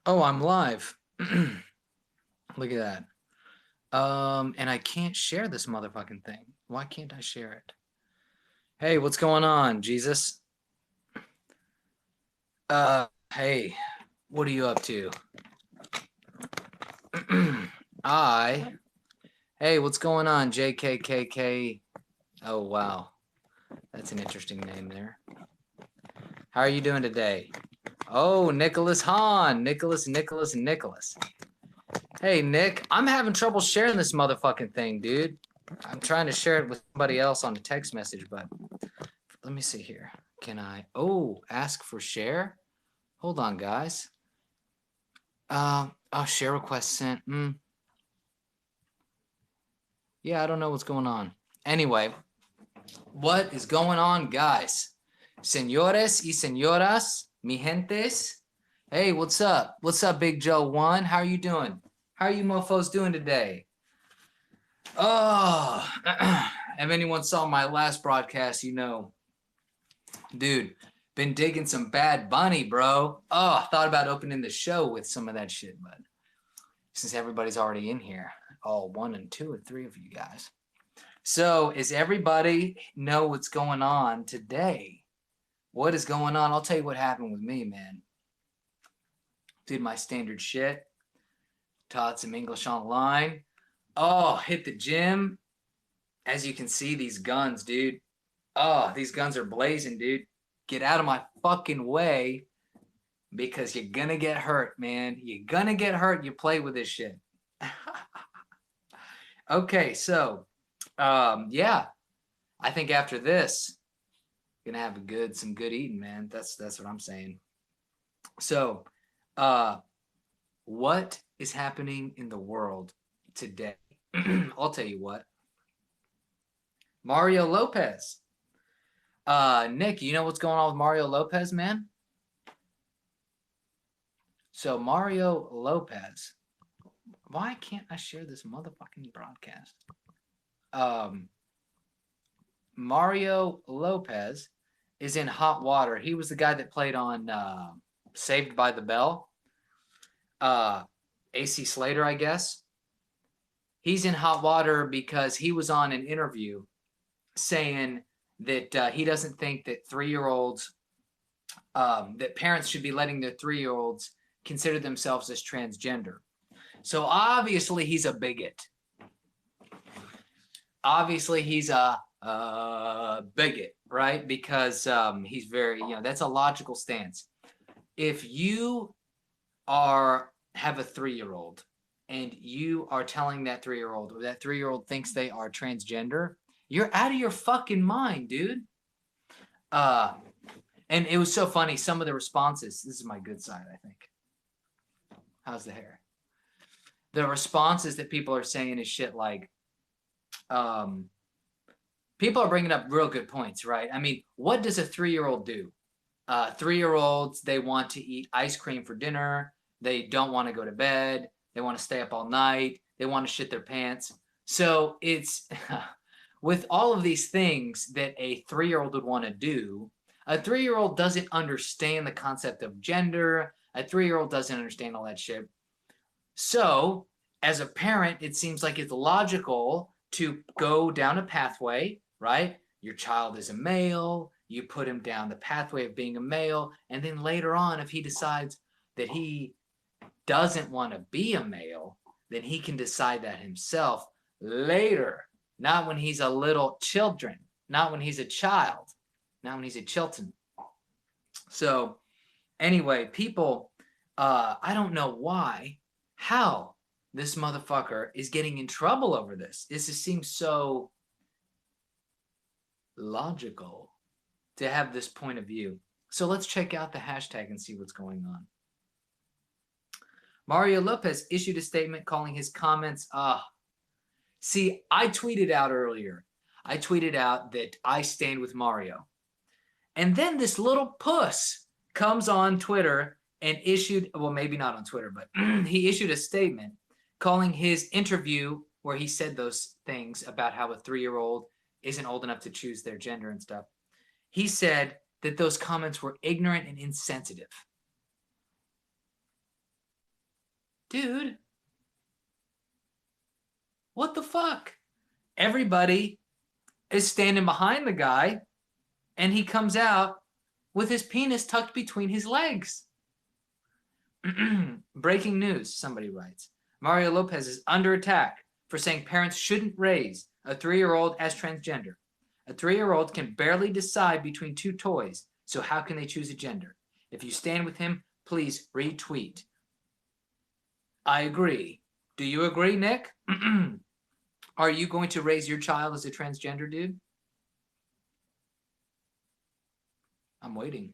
Oh, I'm live. Look at that. And I can't share this motherfucking thing. Why can't I share it? Hey, what's going on, Jesus? Hey, what are you up to? I. Hey, what's going on, JKKK? Oh, wow. That's an interesting name there. How are you doing today? Oh, Nicholas Hahn. Nicholas. Hey, Nick, I'm having trouble sharing this motherfucking thing, dude. I'm trying to share it with somebody else on a text message, but let me see here. Can I? Oh, ask for share? Hold on, guys. Oh, share request sent. Yeah, I don't know what's going on. Anyway, what is going on, guys? Señores y señoras, mi gentes. Hey, what's up? What's up, Big Joe One? How are you doing? How are you mofos doing today? Oh, if anyone saw my last broadcast, you know, dude, been digging some Bad Bunny, bro. Oh, thought about opening the show with some of that shit, but since everybody's already in here, all one and two and three of you guys. So, is everybody know what's going on today? What is going on? I'll tell you what happened with me, man. Did my standard shit, taught some English online. Oh, hit the gym. As you can see, these guns, dude. Oh, these guns are blazing, dude. Get out of my fucking way because you're gonna get hurt, man. You're gonna get hurt. You play with this shit. Okay, so yeah, I think after this, gonna have some good eating, man. That's what I'm saying. So, uh, what is happening in the world today? I'll tell you what. Mario Lopez. Nick, you know what's going on with Mario Lopez, man? So Mario Lopez. Why can't I share this motherfucking broadcast? Um, Mario Lopez is in hot water. He was the guy that played on Saved by the Bell. AC Slater, I guess. He's in hot water because he was on an interview saying that he doesn't think that 3-year-olds, that parents should be letting their 3-year-olds consider themselves as transgender. So obviously he's a bigot. Obviously he's a bigot, right? Because he's very, that's a logical stance. If you have a 3-year-old and you are telling that 3-year-old or that 3-year-old thinks they are transgender, you're out of your fucking mind, dude. And it was so funny. Some of the responses, this is my good side, I think. How's the hair? The responses that people are saying is shit like, people are bringing up real good points, right? I mean, what does a 3-year-old do? 3-year-olds, they want to eat ice cream for dinner. They don't want to go to bed. They want to stay up all night. They want to shit their pants. So it's with all of these things that a 3-year-old would want to do, a 3-year-old doesn't understand the concept of gender. A 3-year-old doesn't understand all that shit. So as a parent, it seems like it's logical to go down a pathway, right? Your child is a male. You put him down the pathway of being a male. And then later on, if he decides that he doesn't want to be a male, then he can decide that himself later, not when he's a little children, not when he's a child, not when he's a chilton. So anyway, people, I don't know why, how this motherfucker is getting in trouble over this. This just seems so logical to have this point of view. So let's check out the hashtag and see what's going on. Mario Lopez issued a statement calling his comments, see, I tweeted out earlier. I tweeted out that I stand with Mario. And then this little puss comes on Twitter and issued, well, maybe not on Twitter, but he issued a statement calling his interview where he said those things about how a 3-year-old isn't old enough to choose their gender and stuff. He said that those comments were ignorant and insensitive. Dude, what the fuck? Everybody is standing behind the guy, and he comes out with his penis tucked between his legs. Breaking news, somebody writes. Mario Lopez is under attack for saying parents shouldn't raise a 3-year-old as transgender. A 3-year-old can barely decide between two toys, so how can they choose a gender? If you stand with him, please retweet. I agree. Do you agree, Nick? Are you going to raise your child as a transgender dude? I'm waiting.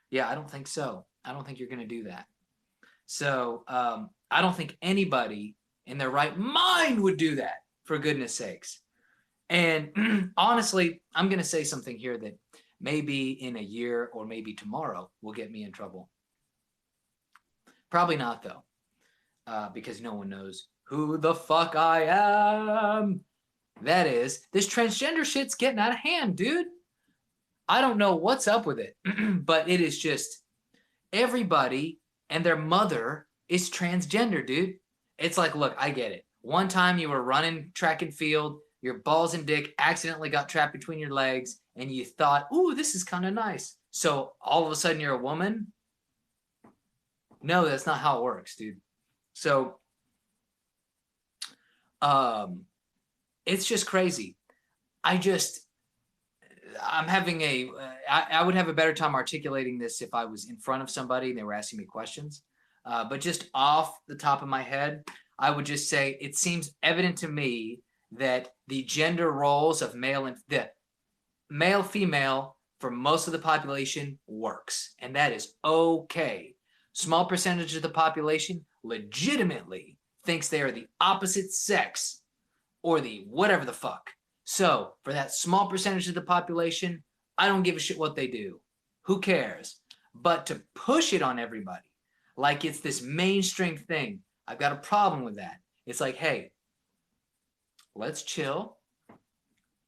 Yeah, I don't think so. I don't think you're going to do that. So I don't think anybody in their right mind would do that, for goodness sakes. And honestly, I'm going to say something here that maybe in a year or maybe tomorrow will get me in trouble. Probably not, though, because no one knows who the fuck I am. That is, this transgender shit's getting out of hand, dude. I don't know what's up with it, but it is just everybody and their mother is transgender, dude. It's like, look, I get it. One time you were running track and field, your balls and dick accidentally got trapped between your legs, and you thought, ooh, this is kind of nice. So all of a sudden you're a woman? No, that's not how it works, dude. So it's just crazy. I'm having I would have a better time articulating this if I was in front of somebody and they were asking me questions. But just off the top of my head, I would just say it seems evident to me that the gender roles of male and the male female for most of the population works, and that is okay. Small percentage of the population legitimately thinks they are the opposite sex or the whatever the fuck. So for that small percentage of the population, I don't give a shit what they do. Who cares? But to push it on everybody like it's this mainstream thing, I've got a problem with that. It's like, hey, let's chill.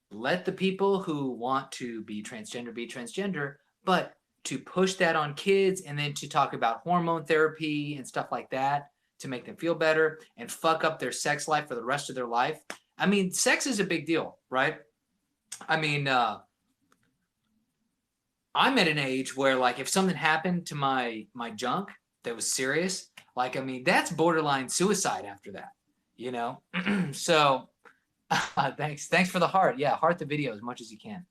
Let the people who want to be transgender, but to push that on kids and then to talk about hormone therapy and stuff like that to make them feel better and fuck up their sex life for the rest of their life. I mean, sex is a big deal, right? I mean, I'm at an age where, like, if something happened to my junk that was serious, like, I mean, that's borderline suicide after that, you know? So thanks for the heart. Yeah, heart the video as much as you can.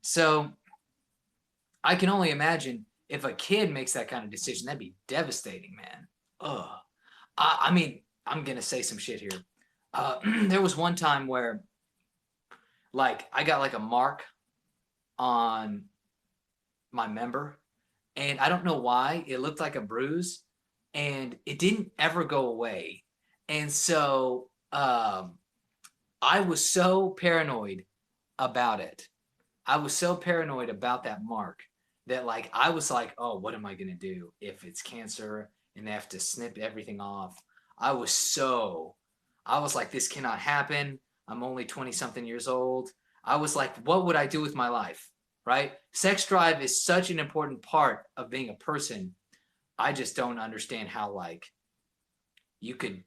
So I can only imagine if a kid makes that kind of decision, that'd be devastating, man. Ugh. I mean, I'm going to say some shit here. There was one time where, like, I got like a mark on my member, and I don't know why. It looked like a bruise, and it didn't ever go away. And so I was so paranoid about it. I was so paranoid about that mark that, like, I was like, oh, what am I going to do if it's cancer and they have to snip everything off? I was like, this cannot happen. I'm only 20-something years old. I was like, what would I do with my life, right? Sex drive is such an important part of being a person. I just don't understand how, like, you could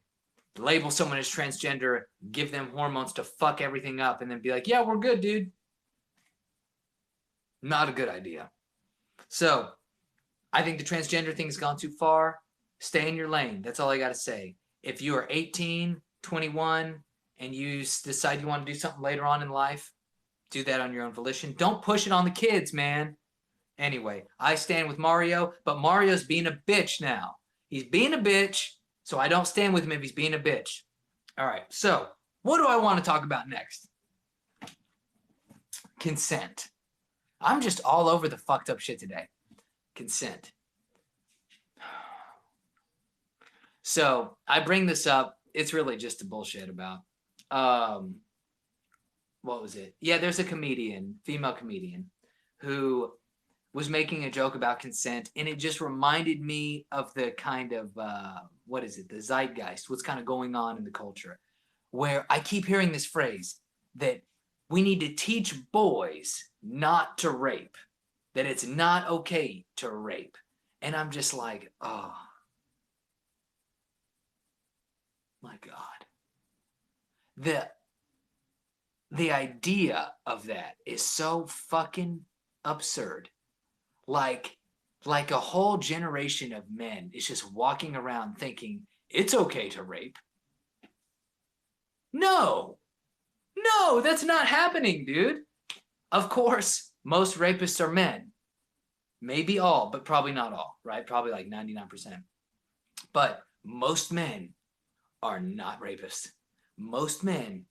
label someone as transgender, give them hormones to fuck everything up, and then be like, yeah, we're good, dude. Not a good idea. So I think the transgender thing has gone too far. Stay in your lane. That's all I got to say. If you are 18, 21, and you decide you want to do something later on in life, do that on your own volition. Don't push it on the kids, man. Anyway, I stand with Mario, but Mario's being a bitch now. He's being a bitch, so I don't stand with him if he's being a bitch. All right, so what do I want to talk about next? Consent. I'm just all over the fucked up shit today. Consent. So I bring this up. It's really just a bullshit about, what was it? Yeah, there's a comedian, female comedian, who was making a joke about consent, and it just reminded me of the kind of, what is it? The zeitgeist, what's kind of going on in the culture, where I keep hearing this phrase that we need to teach boys not to rape, that it's not okay to rape. And I'm just like, oh my God. The the idea of that is so fucking absurd. Like like a whole generation of men is just walking around thinking it's okay to rape. No. No, that's not happening, dude. Of course, most rapists are men. Maybe all, but probably not all, right? Probably like 99%. But most men are not rapists. Most men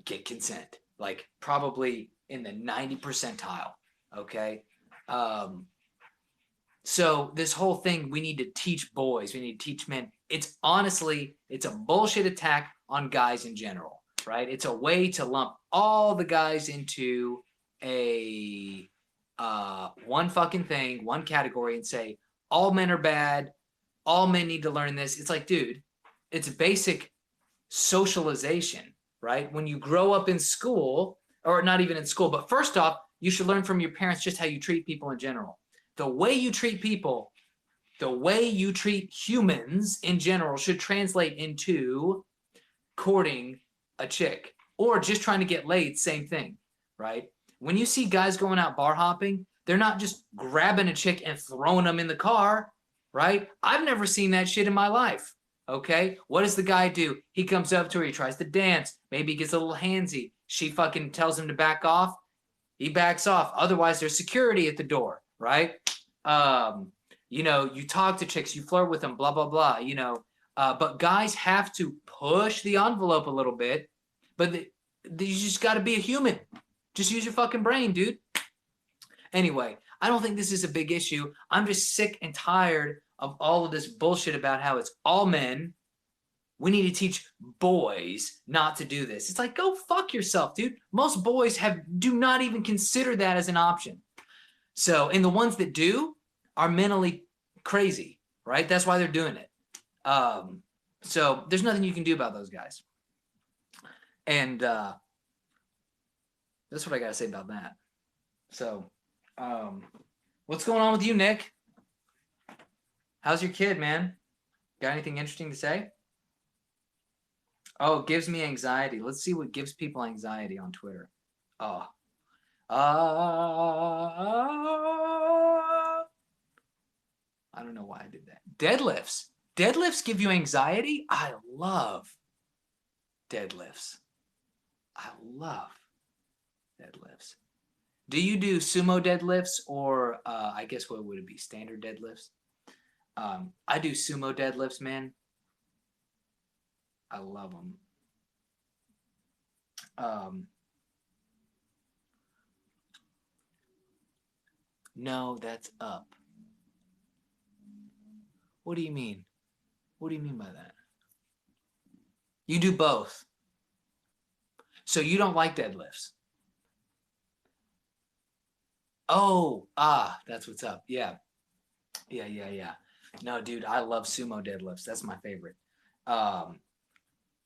get consent, like probably in the 90 percentile. Okay. Um, so this whole thing, we need to teach boys, we need to teach men. It's honestly, it's a bullshit attack on guys in general, right? It's a way to lump all the guys into a one fucking thing, one category, and say all men are bad, all men need to learn this. It's like, dude, it's basic socialization, right? When you grow up in school, or not even in school, but first off, you should learn from your parents just how you treat people in general. The way you treat people, the way you treat humans in general should translate into courting a chick or just trying to get laid, same thing, right? When you see guys going out bar hopping, they're not just grabbing a chick and throwing them in the car, right? I've never seen that shit in my life. Okay, what does the guy do? He comes up to her, he tries to dance, maybe he gets a little handsy. She fucking tells him to back off. He backs off. Otherwise, there's security at the door, right? You know, you talk to chicks, you flirt with them, blah, blah, blah, you know. But guys have to push the envelope a little bit, but you just got to be a human. Just use your fucking brain, dude. Anyway, I don't think this is a big issue. I'm just sick and tired of all of this bullshit about how it's all men. We need to teach boys not to do this. It's like, go fuck yourself, dude. Most boys do not even consider that as an option. So, and the ones that do are mentally crazy, right? That's why they're doing it. So there's nothing you can do about those guys. And that's what I got to say about that. So, what's going on with you, Nick? How's your kid, man? Got anything interesting to say? Oh, it gives me anxiety. Let's see what gives people anxiety on Twitter. Oh. I don't know why I did that. Deadlifts. Deadlifts give you anxiety? I love deadlifts. I love deadlifts. Do you do sumo deadlifts or I guess what would it be? Standard deadlifts? I do sumo deadlifts, man. I love them. No, that's up. What do you mean? What do you mean by that? You do both. So you don't like deadlifts. Oh, that's what's up. Yeah. Yeah. No, dude, I love sumo deadlifts. That's my favorite.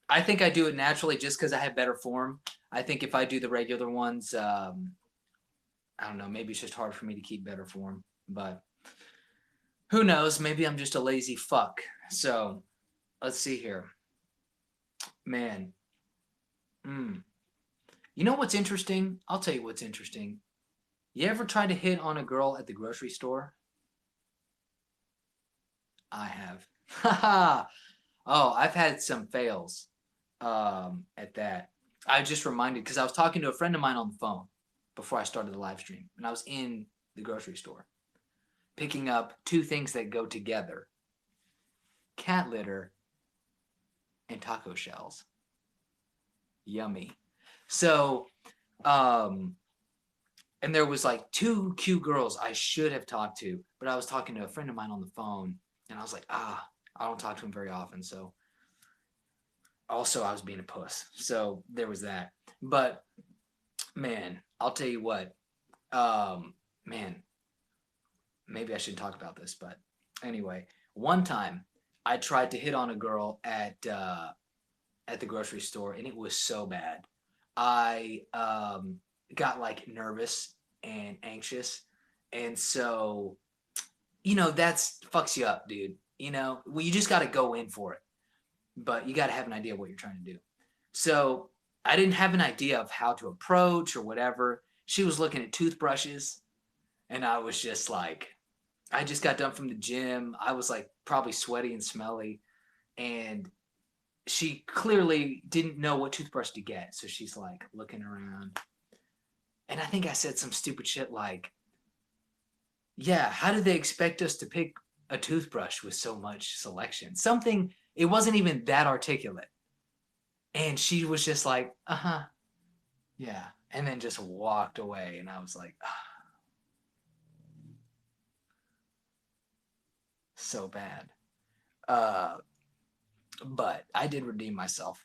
I think I do it naturally just because I have better form. I think if I do the regular ones, I don't know, maybe it's just hard for me to keep better form. But who knows? Maybe I'm just a lazy fuck. So let's see here. Man. You know what's interesting? I'll tell you what's interesting. You ever tried to hit on a girl at the grocery store? I have. Oh, I've had some fails at that. I just reminded because I was talking to a friend of mine on the phone before I started the live stream, and I was in the grocery store picking up two things that go together: cat litter and taco shells. Yummy. So, and there was like two cute girls I should have talked to, but I was talking to a friend of mine on the phone, and I was like, I don't talk to him very often, so also I was being a puss. So there was that. But man, I'll tell you what, man, maybe I shouldn't talk about this, but anyway, one time I tried to hit on a girl at the grocery store, and it was so bad. I got like nervous and anxious, and so that's fucks you up, dude. Well, you just got to go in for it, but you got to have an idea of what you're trying to do. So I didn't have an idea of how to approach or whatever. She was looking at toothbrushes, and I was just like, I just got done from the gym. I was like probably sweaty and smelly, and she clearly didn't know what toothbrush to get. So she's like looking around, and I think I said some stupid shit like, yeah, how do they expect us to pick a toothbrush with so much selection? Something, it wasn't even that articulate. And she was just like, uh-huh, yeah. And then just walked away. And I was like, ah, so bad. Uh, but I did redeem myself.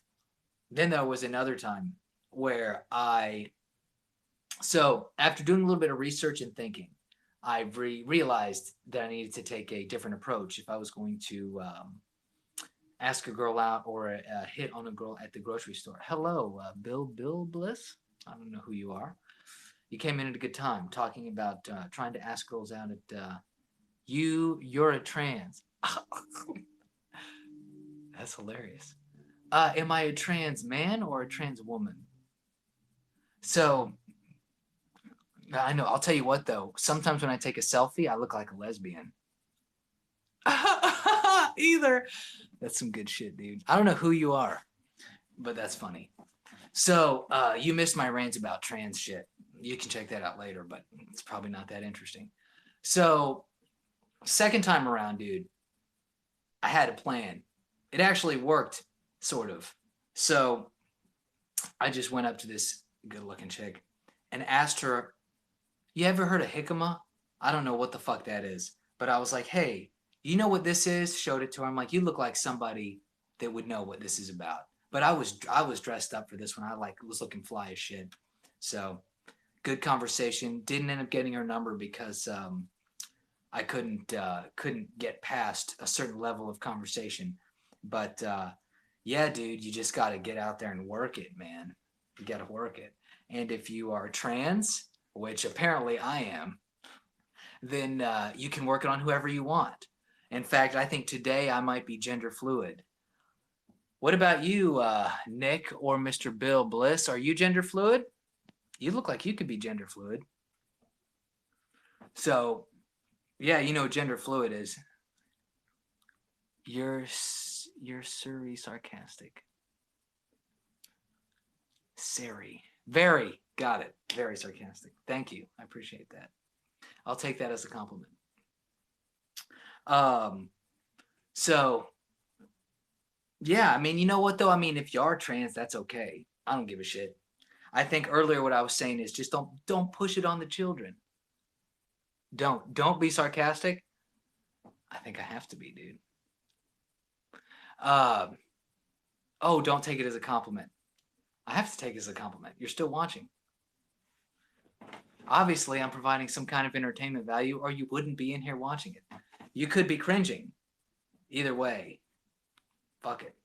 Then there was another time where so after doing a little bit of research and thinking, I realized that I needed to take a different approach if I was going to ask a girl out or hit on a girl at the grocery store. Hello, Bill Bliss. I don't know who you are. You came in at a good time talking about trying to ask girls out at you're a trans. That's hilarious. Am I a trans man or a trans woman? So I know. I'll tell you what though. Sometimes when I take a selfie, I look like a lesbian. Either. That's some good shit, dude. I don't know who you are, but that's funny. So you missed my rants about trans shit. You can check that out later, but it's probably not that interesting. So second time around, dude, I had a plan. It actually worked, sort of. So I just went up to this good-looking chick and asked her, you ever heard of jicama? I don't know what the fuck that is, but I was like, hey, you know what this is? Showed it to her. I'm like, you look like somebody that would know what this is about. But I was dressed up for this one. I was looking fly as shit. So good conversation. Didn't end up getting her number because I couldn't get past a certain level of conversation. But yeah, dude, you just got to get out there and work it, man. You got to work it. And if you are trans, which apparently I am, then you can work it on whoever you want. In fact, I think today I might be gender fluid. What about you, Nick or Mr. Bill Bliss? Are you gender fluid? You look like you could be gender fluid. So, yeah, you know what gender fluid is. You're Surrey sarcastic. Siri. Very. Got it. Very sarcastic. Thank you. I appreciate that. I'll take that as a compliment. So yeah, I mean, you know what though? I mean, if you are trans, that's okay. I don't give a shit. I think earlier what I was saying is just don't push it on the children. Don't be sarcastic. I think I have to be, dude. Oh, don't take it as a compliment. I have to take it as a compliment. You're still watching. Obviously, I'm providing some kind of entertainment value, or you wouldn't be in here watching it. You could be cringing. Either way, fuck it.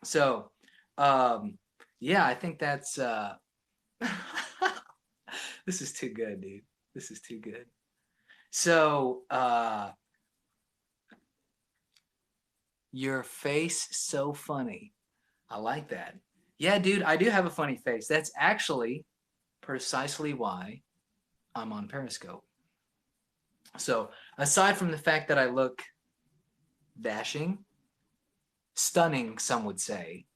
So, yeah, I think that's this is too good, dude. This is too good. So, your face so funny. I like that. Yeah, dude, I do have a funny face. That's actually precisely why I'm on Periscope. So, aside from the fact that I look dashing, stunning, some would say,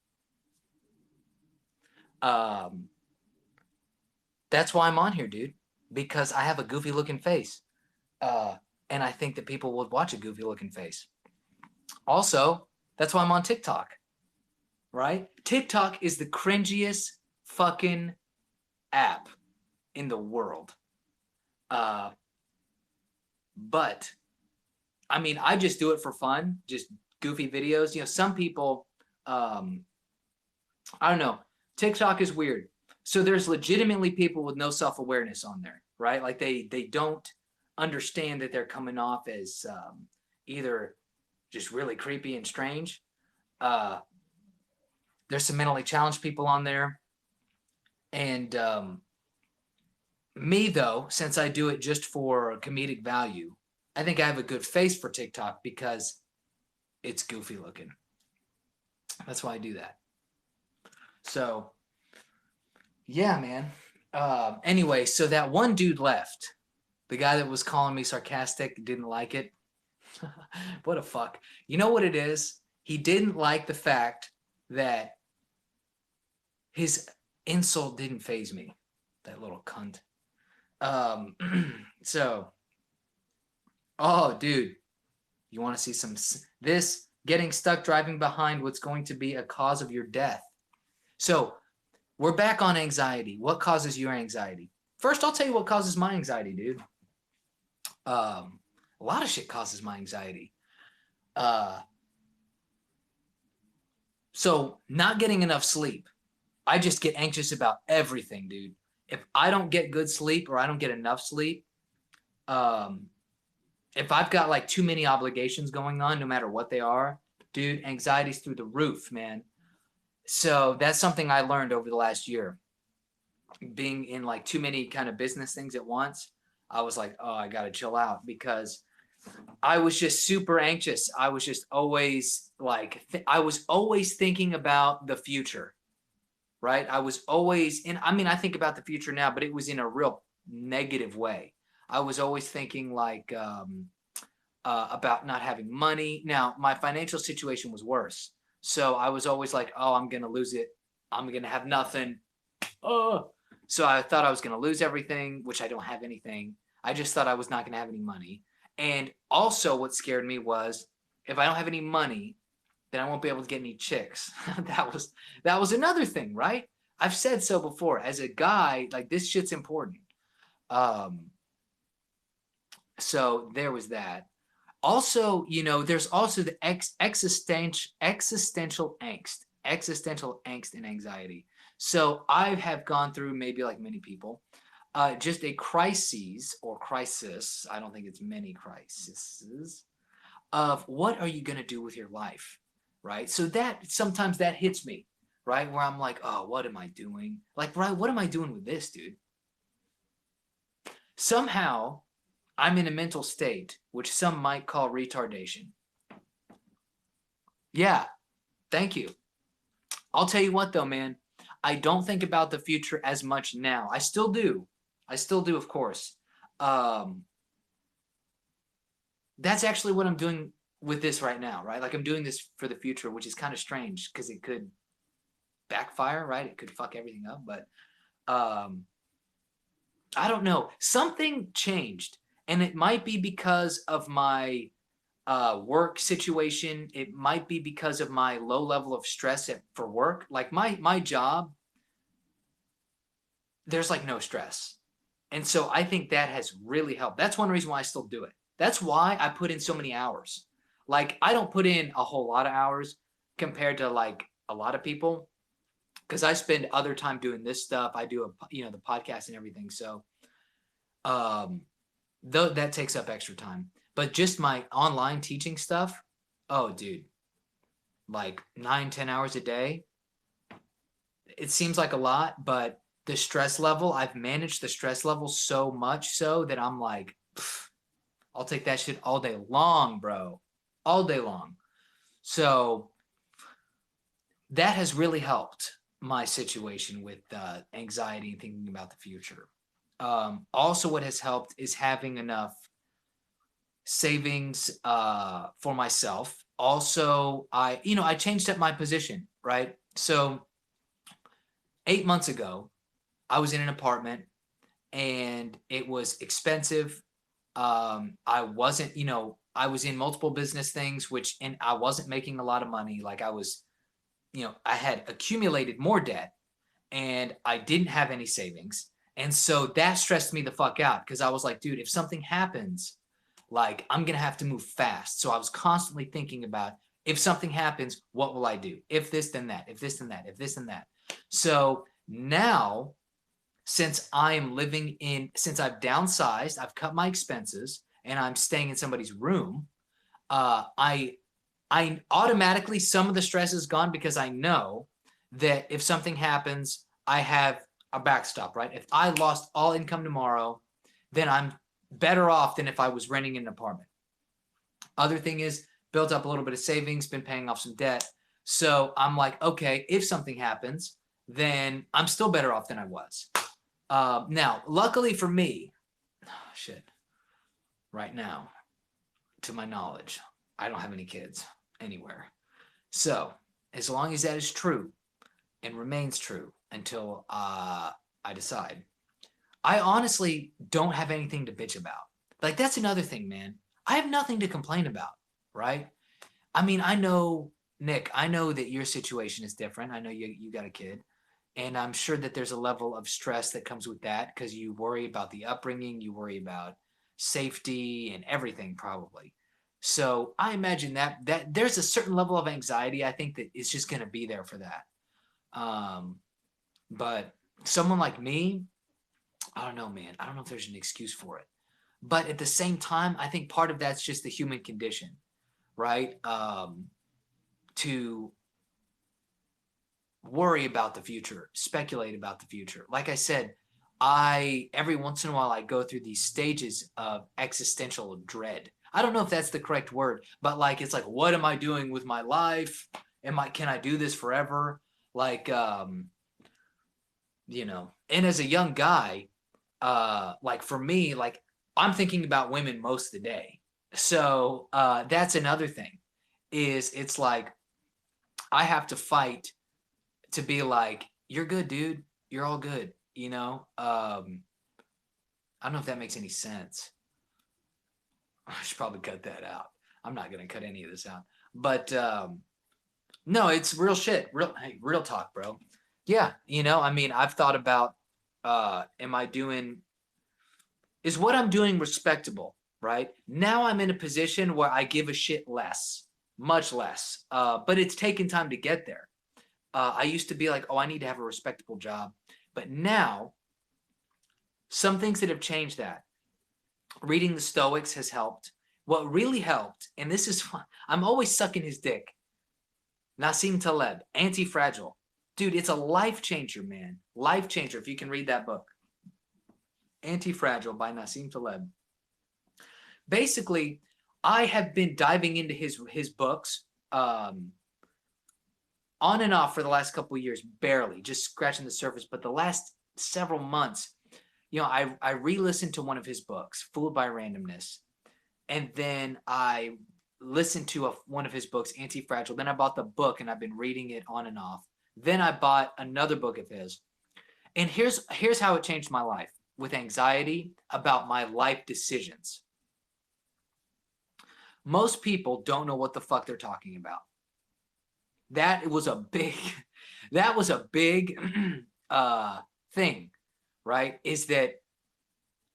that's why I'm on here, dude. Because I have a goofy looking face. And I think that people would watch a goofy looking face. Also, that's why I'm on TikTok. Right? TikTok is the cringiest fucking app in the world. But I mean, I just do it for fun, just goofy videos. You know, some people, I don't know. TikTok is weird. So there's legitimately people with no self-awareness on there, right? Like they don't understand that they're coming off as either just really creepy and strange. There's some mentally challenged people on there. And me, though, since I do it just for comedic value, I think I have a good face for TikTok because it's goofy looking. That's why I do that. So, yeah, man. Anyway, so that one dude left. The guy that was calling me sarcastic didn't like it. What a fuck. You know what it is? He didn't like the fact that his insult didn't faze me. That little cunt. So, oh, dude, you want to see some this getting stuck driving behind what's going to be a cause of your death. So, we're back on anxiety. What causes your anxiety? First, I'll tell you what causes my anxiety, dude. A lot of shit causes my anxiety. So not getting enough sleep. I just get anxious about everything, dude. If I don't get good sleep or I don't get enough sleep, if I've got like too many obligations going on, no matter what they are, dude, anxiety's through the roof, man. So that's something I learned over the last year. Being in like too many kind of business things at once, I was like, oh, I got to chill out because I was just super anxious. I was just always like, I was always thinking about the future, right? I was always in, I mean, I think about the future now, but it was in a real negative way. I was always thinking like about not having money. Now, my financial situation was worse. So I was always like, oh, I'm going to lose it. I'm going to have nothing. Oh, so I thought I was going to lose everything, which I don't have anything. I just thought I was not going to have any money. And also what scared me was if I don't have any money, then I won't be able to get any chicks. that was another thing, right? I've said so before. As a guy, like this shit's important. So there was that. Also, you know, there's also the existential angst and anxiety. So I have gone through, maybe like many people, just a crises or crisis. I don't think it's many crises of what are you going to do with your life, right? So that sometimes that hits me, right? Where I'm like, oh, what am I doing? Like, right, what am I doing with this, dude? Somehow I'm in a mental state, which some might call retardation. Yeah, thank you. I'll tell you what though, man. I don't think about the future as much now. I still do. I still do, of course. That's actually what I'm doing with this right now, right? Like I'm doing this for the future, which is kind of strange because it could backfire, right? It could fuck everything up, but I don't know. Something changed, and it might be because of my work situation. It might be because of my low level of stress for work. Like my job, there's like no stress. And so I think that has really helped. That's one reason why I still do it. That's why I put in so many hours. Like I don't put in a whole lot of hours compared to like a lot of people because I spend other time doing this stuff. I do the podcast and everything. So though that takes up extra time. But just my online teaching stuff, oh dude, like 9-10 hours a day. It seems like a lot, but the stress level, I've managed the stress level so much so that I'm like, I'll take that shit all day long, bro. All day long. So that has really helped my situation with anxiety and thinking about the future. Also, what has helped is having enough savings for myself. Also, I changed up my position, right? So 8 months ago, I was in an apartment and it was expensive. I wasn't, I was in multiple business things, and I wasn't making a lot of money. Like I was, I had accumulated more debt and I didn't have any savings. And so that stressed me the fuck out because I was like, dude, if something happens, like I'm going to have to move fast. So I was constantly thinking about if something happens, what will I do? If this, then that, if this, then that, if this, then that. So now, since I've downsized, I've cut my expenses and I'm staying in somebody's room, I automatically, some of the stress is gone because I know that if something happens, I have a backstop, right? If I lost all income tomorrow, then I'm better off than if I was renting an apartment. Other thing is, built up a little bit of savings, been paying off some debt. So I'm like, okay, if something happens, then I'm still better off than I was. Now, luckily for me, shit, right now, to my knowledge, I don't have any kids anywhere. So as long as that is true and remains true until I decide, I honestly don't have anything to bitch about. Like, that's another thing, man. I have nothing to complain about, right? I mean, I know, Nick, I know that your situation is different. I know you got a kid. And I'm sure that there's a level of stress that comes with that because you worry about the upbringing, you worry about safety and everything probably. So I imagine that there's a certain level of anxiety I think that is just going to be there for that. Um, but someone like me, I don't know, man. I don't know if there's an excuse for it. But at the same time, I think part of that's just the human condition, right? To worry about the future, speculate about the future. Like I said, every once in a while I go through these stages of existential dread. I don't know if that's the correct word, but like it's like, what am I doing with my life? Can I do this forever? Like and as a young guy, like for me, like I'm thinking about women most of the day. So that's another thing, is it's like I have to fight to be like, you're good, dude. You're all good. I don't know if that makes any sense. I should probably cut that out. I'm not going to cut any of this out. But no, it's real shit. Real talk, bro. Yeah. I mean, I've thought about, is what I'm doing respectable, right? Now I'm in a position where I give a shit less, much less. But it's taken time to get there. I used to be like, oh, I need to have a respectable job. But now, some things that have changed that. Reading the Stoics has helped. What really helped, and this is fun, I'm always sucking his dick. Nassim Taleb, Anti-Fragile. Dude, it's a life changer, man. Life changer, if you can read that book. Anti-Fragile by Nassim Taleb. Basically, I have been diving into his books on and off for the last couple of years, barely, just scratching the surface. But the last several months, I re-listened to one of his books, Fooled by Randomness. And then I listened to one of his books, Anti-Fragile. Then I bought the book and I've been reading it on and off. Then I bought another book of his. And here's how it changed my life with anxiety about my life decisions. Most people don't know what the fuck they're talking about. That was a big thing, right? Is that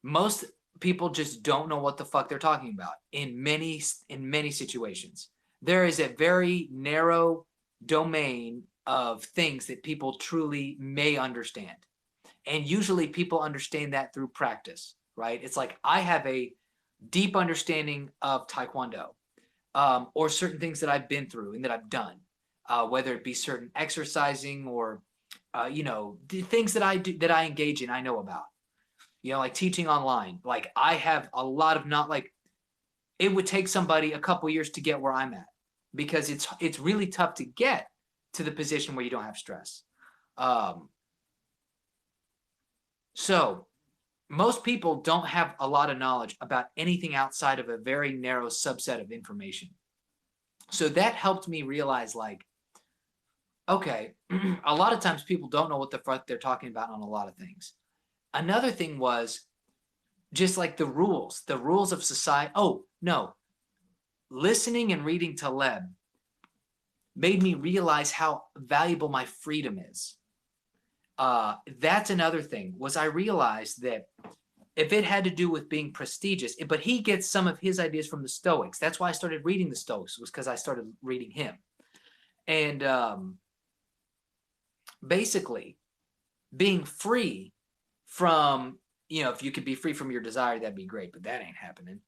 most people just don't know what the fuck they're talking about in many situations. There is a very narrow domain of things that people truly may understand. And usually people understand that through practice, right? It's like I have a deep understanding of Taekwondo, or certain things that I've been through and that I've done. Whether it be certain exercising or, the things that I do, that I engage in, I know about, like teaching online. Like I have a lot of it would take somebody a couple years to get where I'm at because it's really tough to get to the position where you don't have stress. So most people don't have a lot of knowledge about anything outside of a very narrow subset of information. So that helped me realize okay, a lot of times people don't know what the fuck they're talking about on a lot of things. Another thing was just like the rules of society. Oh, no. Listening and reading Taleb made me realize how valuable my freedom is. That's another thing, was I realized that if it had to do with being prestigious, but he gets some of his ideas from the Stoics. That's why I started reading the Stoics, was because I started reading him. And basically, being free from, if you could be free from your desire, that'd be great, but that ain't happening.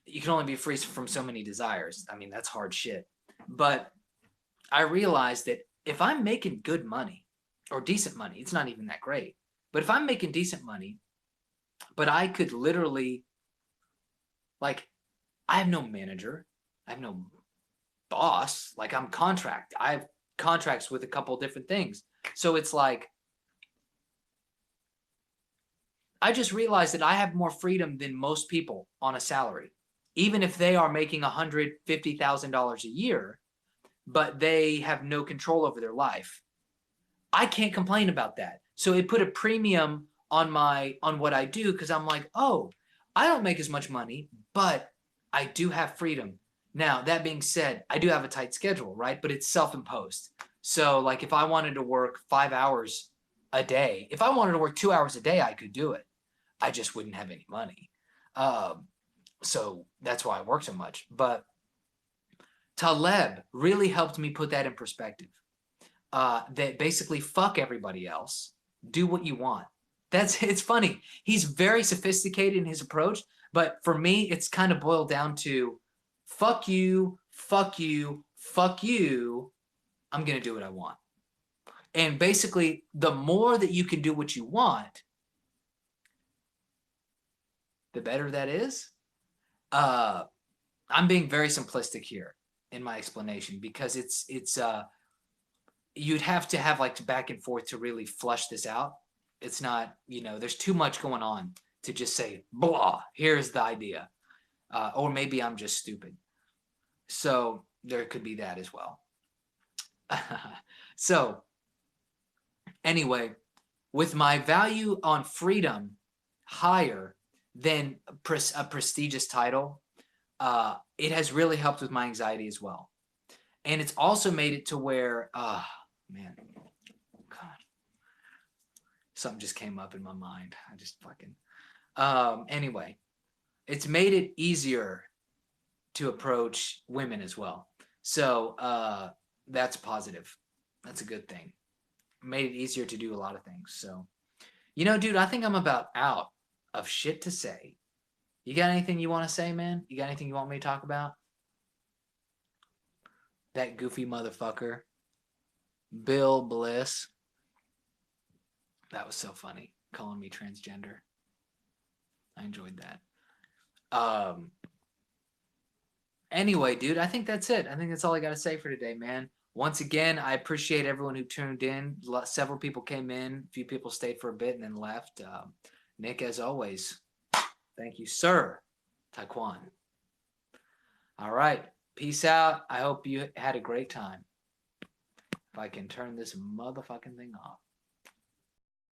You can only be free from so many desires. I mean, that's hard shit. But I realized that if I'm making good money or decent money, it's not even that great. But if I'm making decent money, But I could literally, like, I have no manager. I have no boss. Like, I'm contract. I have contracts with a couple different things. So it's like, I just realized that I have more freedom than most people on a salary. Even if they are making $150,000 a year, but they have no control over their life. I can't complain about that. So it put a premium on what I do, because I'm like, oh, I don't make as much money, but I do have freedom. Now, that being said, I do have a tight schedule, right? But it's self-imposed. So like if I wanted to work 5 hours a day, if I wanted to work 2 hours a day, I could do it. I just wouldn't have any money. So that's why I work so much. But Taleb really helped me put that in perspective. That basically fuck everybody else. Do what you want. It's funny. He's very sophisticated in his approach, but for me, it's kind of boiled down to fuck you, fuck you, fuck you. I'm going to do what I want. And basically, the more that you can do what you want, the better that is. I'm being very simplistic here in my explanation, because it's you'd have to have like back and forth to really flush this out. It's not, there's too much going on to just say, blah, here's the idea. Or maybe I'm just stupid. So there could be that as well. So anyway, with my value on freedom higher than a prestigious title, it has really helped with my anxiety as well. And it's also made it to where, man, God, something just came up in my mind. I just fucking, anyway, it's made it easier to approach women as well. So that's positive. That's a good thing. Made it easier to do a lot of things. So, dude, I think I'm about out of shit to say. You got anything you want to say, man? You got anything you want me to talk about? That goofy motherfucker. Bill Bliss. That was so funny. Calling me transgender. I enjoyed that. Anyway, dude, I think that's it. I think that's all I got to say for today, man. Once again, I appreciate everyone who tuned in. Several people came in. A few people stayed for a bit and then left. Nick, as always, thank you, sir. Taekwon. All right. Peace out. I hope you had a great time. If I can turn this motherfucking thing off.